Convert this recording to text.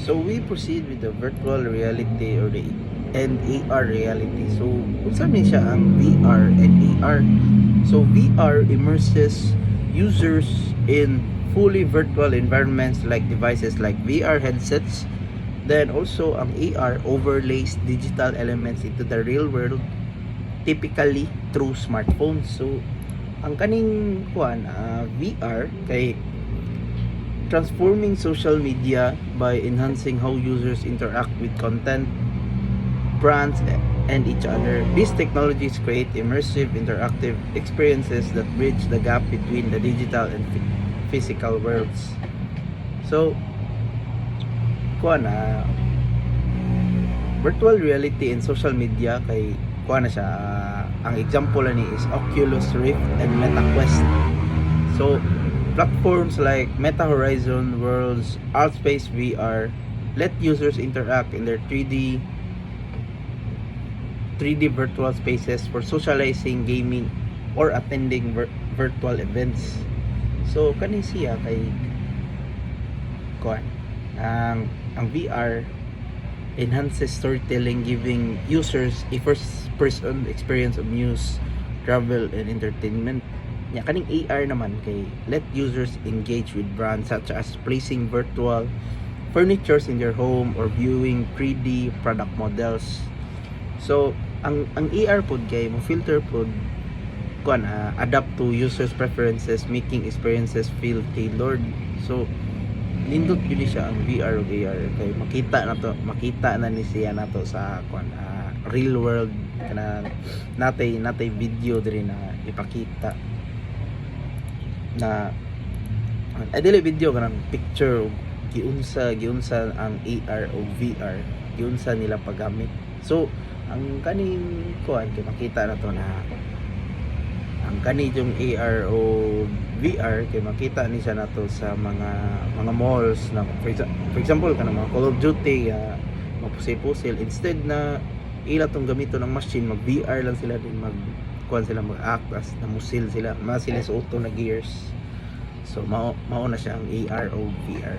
So we proceed with the virtual reality or the and AR reality. So unsa man siya ang VR and AR? So VR immerses users in fully virtual environments like devices like VR headsets. Then also ang AR overlays digital elements into the real world, typically through smartphones. So ang kaning kuan VR kay transforming social media by enhancing how users interact with content, brands, and each other. These technologies create immersive, interactive experiences that bridge the gap between the digital and physical worlds. So, kuha na, virtual reality and social media kay kuha na siya. Ang example ni is Oculus Rift and MetaQuest. So, platforms like Meta Horizon Worlds, ArtSpace VR let users interact in their 3D virtual spaces for socializing, gaming, or attending virtual events. So kani siya kay kuan ang VR enhances storytelling, giving users a first person experience of news, travel, and entertainment. Nya kaning AR naman kay let users engage with brands such as placing virtual furnitures in their home or viewing 3D product models. So ang AR pod kay mo filter pod kuan adapt to users preferences, making experiences feel tailored. So nindot gyud siya ang VR ug AR kay makita na ni siya nato sa kuan real world kana natay video diri na ipakita na dili video kanang picture og giunsa ang AR o VR giunsa nila paggamit. So ang kaning kuan kay makita na to na ang kani yung AR o VR kay makita ni siya nato sa mga malls na for example kanang mga Call of Duty mapusil-pusil instead na ila tong gamito ng machine mag VR lang sila din mag kuan sila mag-act as namusil sila sila sa auto na gears. So mao na siya ang AR o VR.